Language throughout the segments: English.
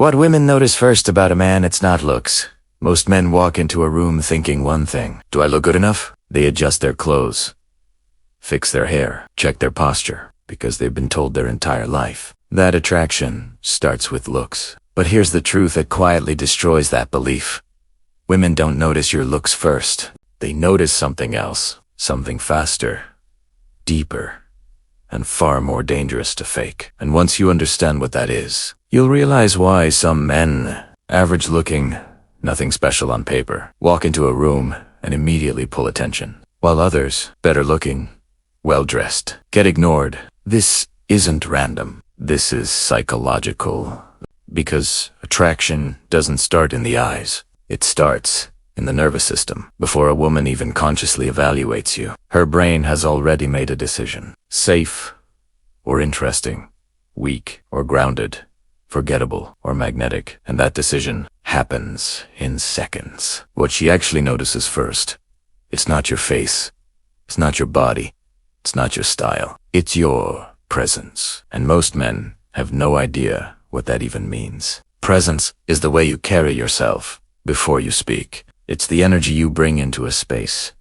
What women notice first about a man, it's not looks. Most men walk into a room thinking one thing. Do I look good enough? They adjust their clothes, fix their hair, check their posture, because they've been told their entire life that attraction starts with looks. But here's the truth that quietly destroys that belief. Women don't notice your looks first. They notice something else, something faster, deeper, and far more dangerous to fake. And once you understand what that is, you'll realize why some men, average looking, nothing special on paper, walk into a room and immediately pull attention, while others, better looking, well-dressed, get ignored. This isn't random. This is psychological, because attraction doesn't start in the eyes. It starts in the nervous system. Before a woman even consciously evaluates you, her brain has already made a decision. Safe or interesting, weak or grounded, forgettable or magnetic, and that decision happens in seconds. What she actually notices first, it's not your face, it's not your body, it's not your style, it's your presence. And most men have no idea what that even means. Presence is the way you carry yourself before you speak. It's the energy you bring into a space.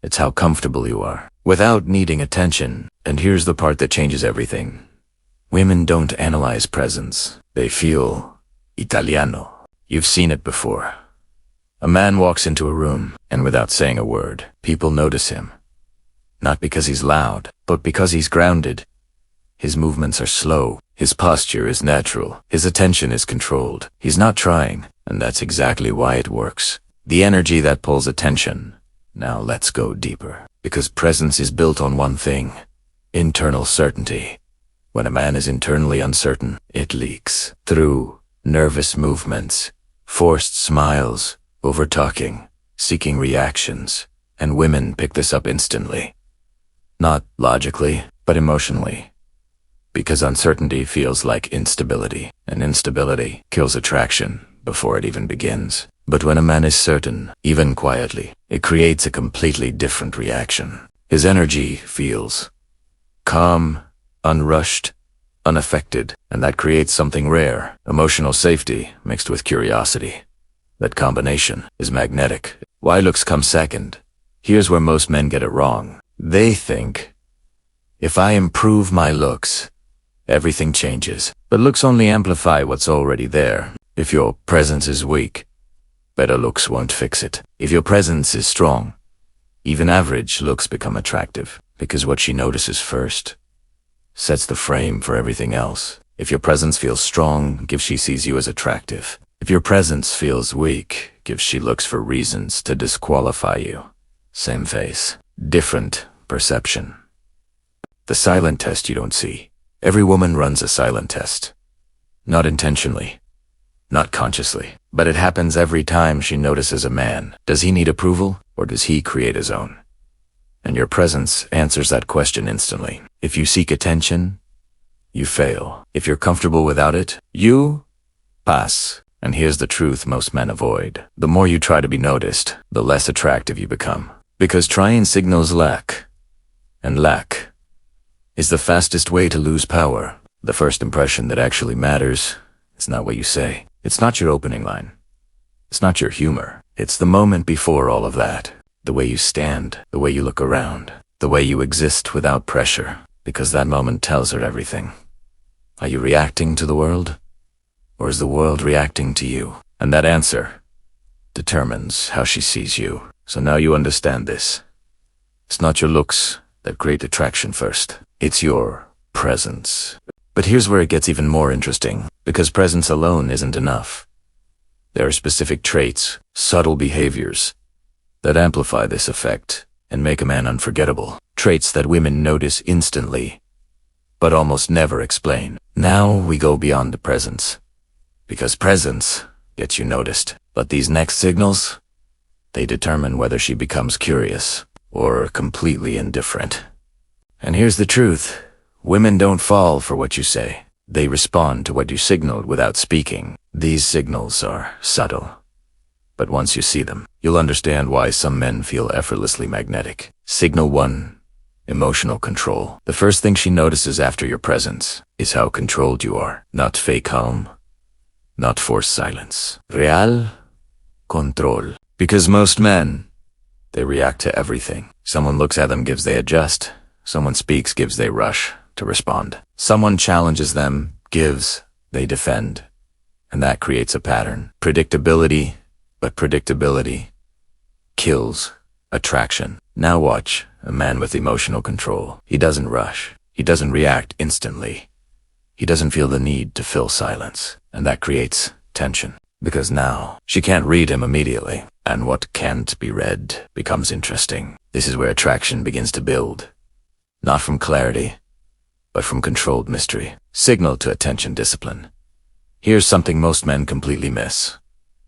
It's how comfortable you are, without needing attention. And here's the part that changes everything. Women don't analyze presence. They feel Italiano. You've seen it before. A man walks into a room, and without saying a word, people notice him. Not because he's loud, but because he's grounded. His movements are slow. His posture is natural. His attention is controlled. He's not trying, and that's exactly why it works. The energy that pulls attention. Now let's go deeper. Because presence is built on one thing: internal certainty. When a man is internally uncertain, it leaks through nervous movements, forced smiles, over-talking, seeking reactions, and women pick this up instantly. Not logically, but emotionally. Because uncertainty feels like instability, and instability kills attraction before it even begins. But when a man is certain, even quietly, it creates a completely different reaction. His energy feels calm, unrushed, unaffected, and that creates something rare: emotional safety mixed with curiosity. That combination is magnetic. Why looks come second? Here's where most men get it wrong. They think, if I improve my looks, everything changes. But looks only amplify what's already there. If your presence is weak, better looks won't fix it. If your presence is strong, even average looks become attractive, because what she notices first sets the frame for everything else. If your presence feels strong, gives she sees you as attractive. If your presence feels weak, gives she looks for reasons to disqualify you. Same face, different perception. The silent test you don't see. Every woman runs a silent test. Not intentionally, not consciously, but it happens every time she notices a man. Does he need approval, or does he create his own? And your presence answers that question instantly. If you seek attention, you fail. If you're comfortable without it, you pass. And here's the truth most men avoid. The more you try to be noticed, the less attractive you become. Because trying signals lack, and lack is the fastest way to lose power. The first impression that actually matters is not what you say. It's not your opening line. It's not your humor. It's the moment before all of that. The way you stand, the way you look around, the way you exist without pressure. Because that moment tells her everything. Are you reacting to the world? Or is the world reacting to you? And that answer determines how she sees you. So now you understand this. It's not your looks that create attraction first. It's your presence. But here's where it gets even more interesting, because presence alone isn't enough. There are specific traits, subtle behaviors, that amplify this effect and make a man unforgettable. Traits that women notice instantly, but almost never explain. Now we go beyond the presence, because presence gets you noticed. But these next signals, they determine whether she becomes curious or completely indifferent. And here's the truth. Women don't fall for what you say. They respond to what you signaled without speaking. These signals are subtle, but once you see them, you'll understand why some men feel effortlessly magnetic. Signal 1. Emotional control. The first thing she notices after your presence is how controlled you are. Not fake calm, not forced silence. Real control. Because most men, they react to everything. Someone looks at them, gives they adjust. Someone speaks, gives they rush to respond. Someone challenges them, gives they defend. And that creates a pattern. Predictability, but predictability kills attraction. Now watch a man with emotional control. He doesn't rush. He doesn't react instantly. He doesn't feel the need to fill silence. And that creates tension. Because now she can't read him immediately. And what can't be read becomes interesting. This is where attraction begins to build. Not from clarity, but from controlled mystery. Signal to attention discipline. Here's something most men completely miss.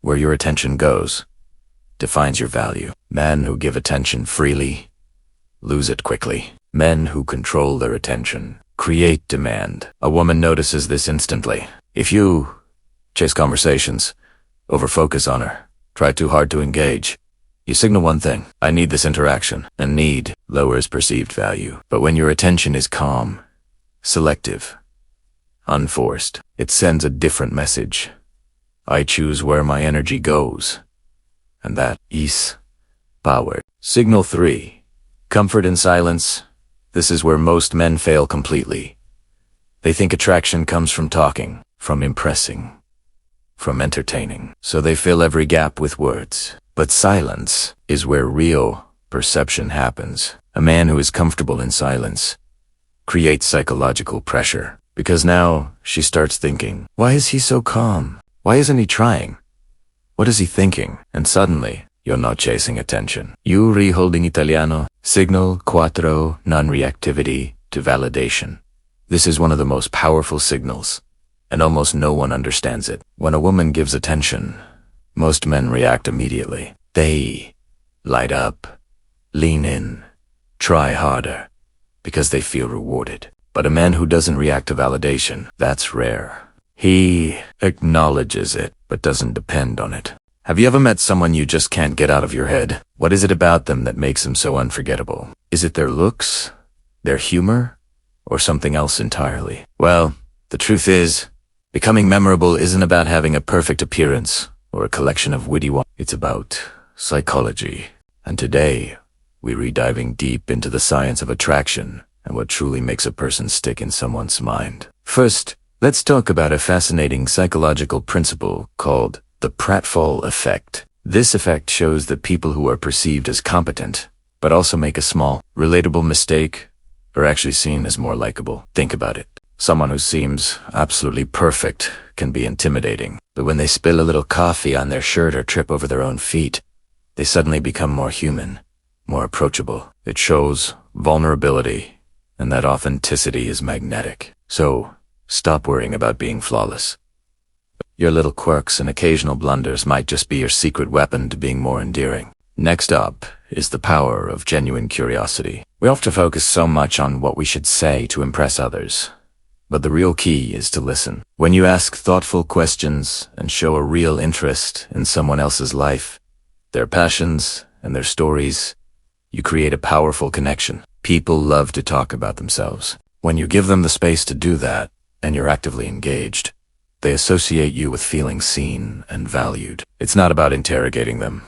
Where your attention goes defines your value. Men who give attention freely lose it quickly. Men who control their attention create demand. A woman notices this instantly. If you chase conversations, overfocus on her, try too hard to engage, you signal one thing: I need this interaction. And need lowers perceived value. But when your attention is calm, selective, unforced, it sends a different message. I choose where my energy goes. And that is power. Signal 3. Comfort in silence. This is where most men fail completely. They think attraction comes from talking, from impressing, from entertaining. So they fill every gap with words. But silence is where real perception happens. A man who is comfortable in silence creates psychological pressure. Because now she starts thinking, why is he so calm? Why isn't he trying? What is he thinking? And suddenly, you're not chasing attention. You hold in Italiano, signal 4, non-reactivity to validation. This is one of the most powerful signals, and almost no one understands it. When a woman gives attention, most men react immediately. They light up, lean in, try harder, because they feel rewarded. But a man who doesn't react to validation, that's rare. He acknowledges it, but doesn't depend on it. Have you ever met someone you just can't get out of your head? What is it about them that makes them so unforgettable? Is it their looks, their humor, or something else entirely? Well, the truth is, becoming memorable isn't about having a perfect appearance or a collection of witty ones. It's about psychology. And today, we're diving deep into the science of attraction and what truly makes a person stick in someone's mind. First, let's talk about a fascinating psychological principle called the pratfall effect. This effect shows that people who are perceived as competent, but also make a small, relatable mistake, are actually seen as more likable. Think about it. Someone who seems absolutely perfect can be intimidating, but when they spill a little coffee on their shirt or trip over their own feet, they suddenly become more human, more approachable. It shows vulnerability, and that authenticity is magnetic. So, stop worrying about being flawless. Your little quirks and occasional blunders might just be your secret weapon to being more endearing. Next up is the power of genuine curiosity. We often focus so much on what we should say to impress others, but the real key is to listen. When you ask thoughtful questions and show a real interest in someone else's life, their passions and their stories, you create a powerful connection. People love to talk about themselves. When you give them the space to do that, and you're actively engaged, they associate you with feeling seen and valued. It's not about interrogating them.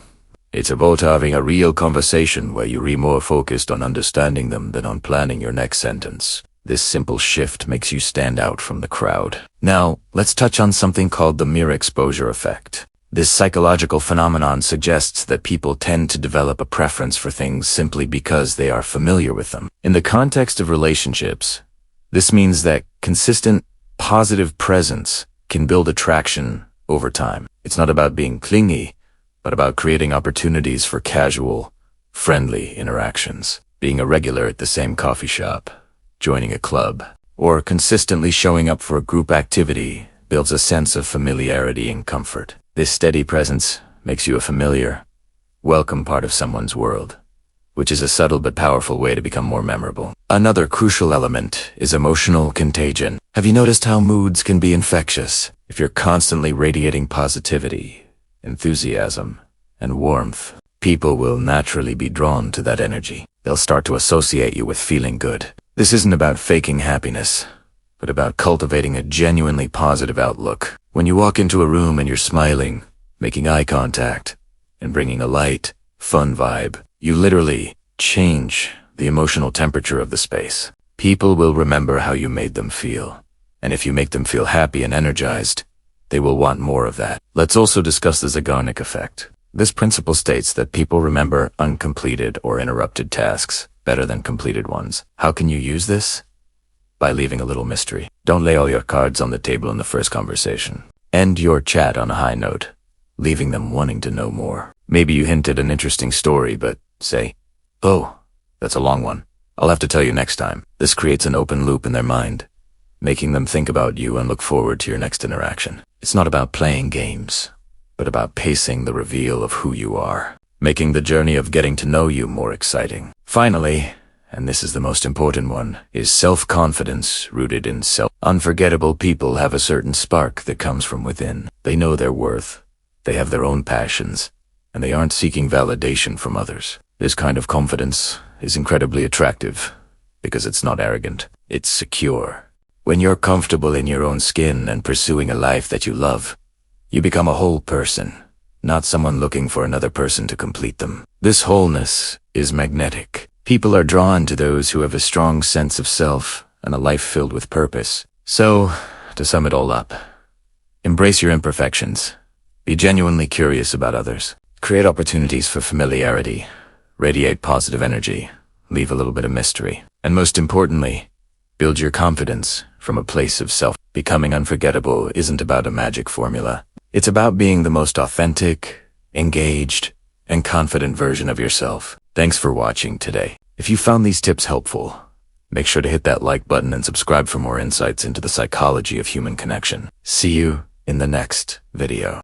It's about having a real conversation where you're more focused on understanding them than on planning your next sentence. This simple shift makes you stand out from the crowd. Now, let's touch on something called the mere exposure effect. This psychological phenomenon suggests that people tend to develop a preference for things simply because they are familiar with them. In the context of relationships, this means that consistent, positive presence can build attraction over time. It's not about being clingy, but about creating opportunities for casual, friendly interactions. Being a regular at the same coffee shop, joining a club, or consistently showing up for a group activity builds a sense of familiarity and comfort. This steady presence makes you a familiar, welcome part of someone's world, which is a subtle but powerful way to become more memorable. Another crucial element is emotional contagion. Have you noticed how moods can be infectious? If you're constantly radiating positivity, enthusiasm, and warmth, people will naturally be drawn to that energy. They'll start to associate you with feeling good. This isn't about faking happiness, but about cultivating a genuinely positive outlook. When you walk into a room and you're smiling, making eye contact, and bringing a light, fun vibe, you literally change the emotional temperature of the space. People will remember how you made them feel. And if you make them feel happy and energized, they will want more of that. Let's also discuss the Zeigarnik effect. This principle states that people remember uncompleted or interrupted tasks better than completed ones. How can you use this? By leaving a little mystery. Don't lay all your cards on the table in the first conversation. End your chat on a high note, leaving them wanting to know more. Maybe you hinted an interesting story, but say, "Oh, that's a long one. I'll have to tell you next time." This creates an open loop in their mind, making them think about you and look forward to your next interaction. It's not about playing games, but about pacing the reveal of who you are, making the journey of getting to know you more exciting. Finally, and this is the most important one, is self-confidence rooted in self. Unforgettable people have a certain spark that comes from within. They know their worth, they have their own passions, and they aren't seeking validation from others. This kind of confidence is incredibly attractive because it's not arrogant, it's secure. When you're comfortable in your own skin and pursuing a life that you love, you become a whole person, not someone looking for another person to complete them. This wholeness is magnetic. People are drawn to those who have a strong sense of self and a life filled with purpose. So, to sum it all up, embrace your imperfections. Be genuinely curious about others. Create opportunities for familiarity. Radiate positive energy. Leave a little bit of mystery. And most importantly, build your confidence from a place of self. Becoming unforgettable isn't about a magic formula. It's about being the most authentic, engaged, and confident version of yourself. Thanks for watching today. If you found these tips helpful, make sure to hit that like button and subscribe for more insights into the psychology of human connection. See you in the next video.